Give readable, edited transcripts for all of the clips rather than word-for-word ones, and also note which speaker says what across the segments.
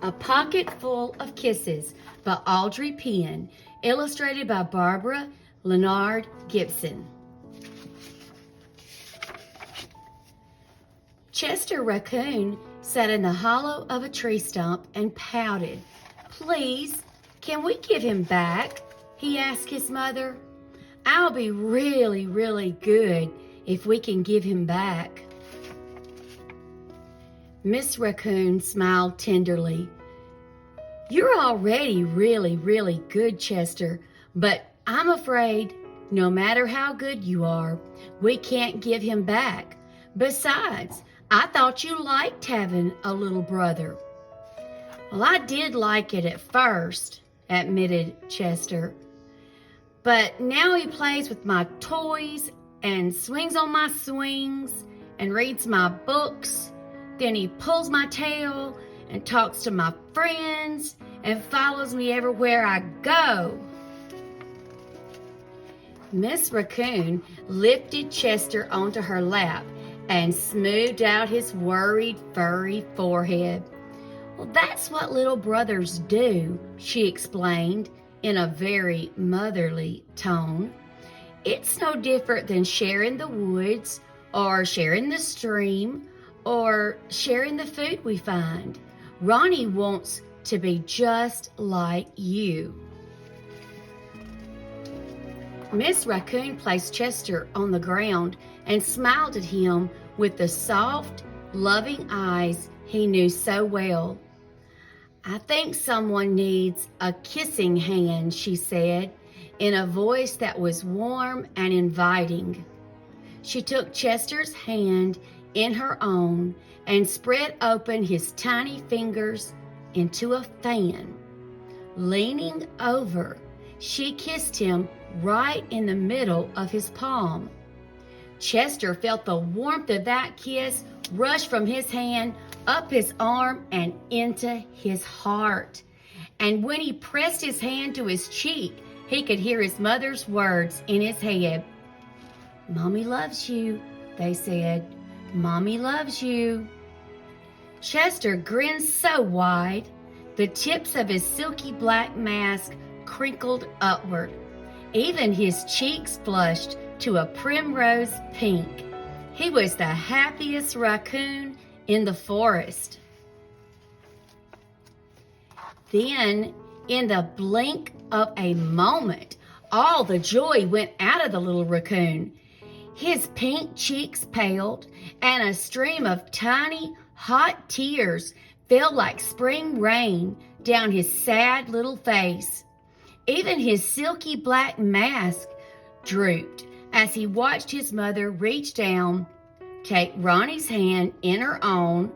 Speaker 1: A Pocket Full of Kisses by Audrey Penn, illustrated by Barbara Leonard Gibson. Chester Raccoon sat in the hollow of a tree stump and pouted. "Please, can we give him back?" he asked his mother. "I'll be really, really good if we can give him back." Miss Raccoon smiled tenderly. "You're already really, really good, Chester, but I'm afraid no matter how good you are, we can't give him back. Besides, I thought you liked having a little brother." "Well, I did like it at first," admitted Chester. "But now he plays with my toys and swings on my swings and reads my books. Then he pulls my tail and talks to my friends and follows me everywhere I go." Miss Raccoon lifted Chester onto her lap and smoothed out his worried, furry forehead. "Well, that's what little brothers do," she explained in a very motherly tone. "It's no different than sharing the woods or sharing the stream or sharing the food we find. Ronnie wants to be just like you." Miss Raccoon placed Chester on the ground and smiled at him with the soft, loving eyes he knew so well. "I think someone needs a kissing hand," she said, in a voice that was warm and inviting. She took Chester's hand in her own and spread open his tiny fingers into a fan. Leaning over, she kissed him right in the middle of his palm. Chester felt the warmth of that kiss rush from his hand up his arm and into his heart. And when he pressed his hand to his cheek, he could hear his mother's words in his head. "Mommy loves you," they said. "Mommy loves you." Chester grinned so wide, the tips of his silky black mask crinkled upward. Even his cheeks flushed to a primrose pink. He was the happiest raccoon in the forest. Then, in the blink of a moment, all the joy went out of the little raccoon. His pink cheeks paled, and a stream of tiny, hot tears fell like spring rain down his sad little face. Even his silky black mask drooped as he watched his mother reach down, take Ronnie's hand in her own,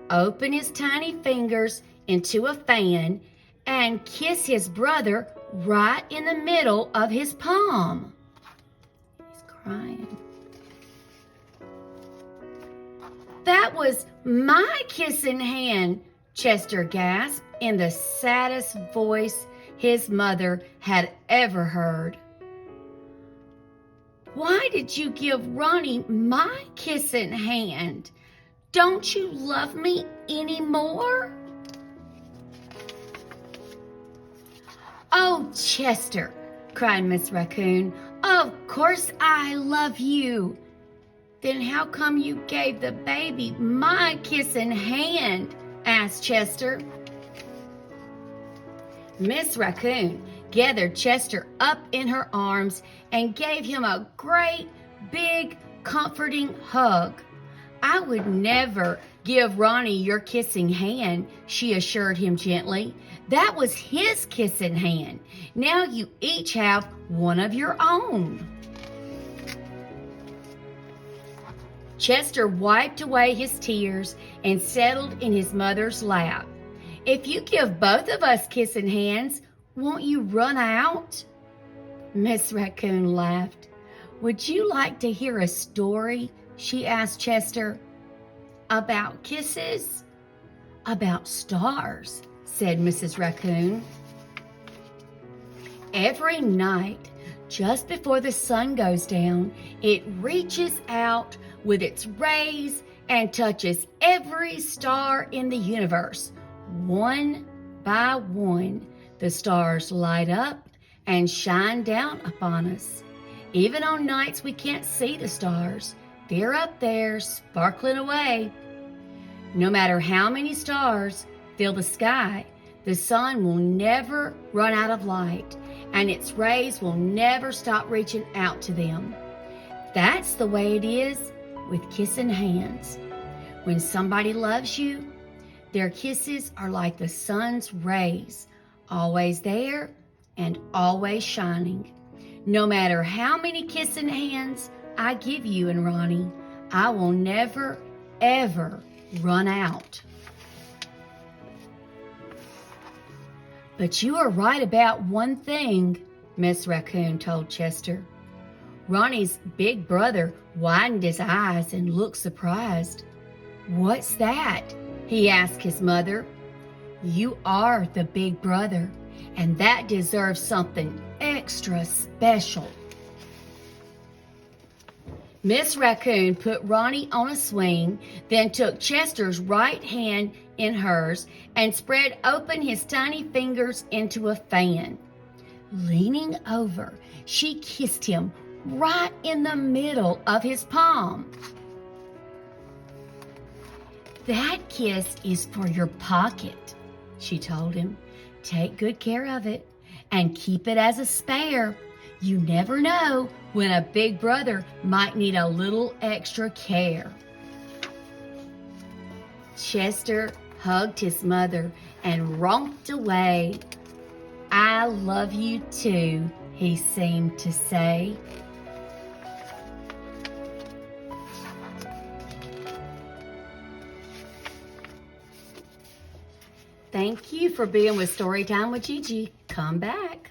Speaker 1: open his tiny fingers into a fan, and kiss his brother right in the middle of his palm. He's crying. "That was my kissing hand," Chester gasped in the saddest voice his mother had ever heard. "Why did you give Ronnie my kissing hand? Don't you love me anymore?" "Oh, Chester," cried Miss Raccoon, "of course I love you. Then how come you gave the baby my kissing hand?" asked Chester. Miss Raccoon gathered Chester up in her arms and gave him a great, big, comforting hug. "I would never give Ronnie your kissing hand," she assured him gently. "That was his kissing hand. Now you each have one of your own." Chester wiped away his tears and settled in his mother's lap. "If you give both of us kissing hands, won't you run out?" Miss Raccoon laughed. "Would you like to hear a story?" she asked Chester. "About kisses?" "About stars," said Mrs. Raccoon. "Every night, just before the sun goes down, it reaches out with its rays and touches every star in the universe, one by one, the stars light up and shine down upon us. Even on nights we can't see the stars, they're up there sparkling away. No matter how many stars fill the sky, the sun will never run out of light, and its rays will never stop reaching out to them. That's the way it is with kissing hands. When somebody loves you, their kisses are like the sun's rays, always there and always shining. No matter how many kissing hands I give you and Ronnie, I will never, ever run out. But you are right about one thing, Miss Raccoon told Chester. Ronnie's big brother widened his eyes and looked surprised. "What's that?" he asked his mother. "You are the big brother, and that deserves something extra special." Miss Raccoon put Ronnie on a swing, then took Chester's right hand in hers and spread open his tiny fingers into a fan. Leaning over, she kissed him right in the middle of his palm. "That kiss is for your pocket," she told him. "Take good care of it and keep it as a spare. You never know when a big brother might need a little extra care." Chester hugged his mother and romped away. "I love you too," he seemed to say. Thank you for being with Storytime with GiGi. Come back.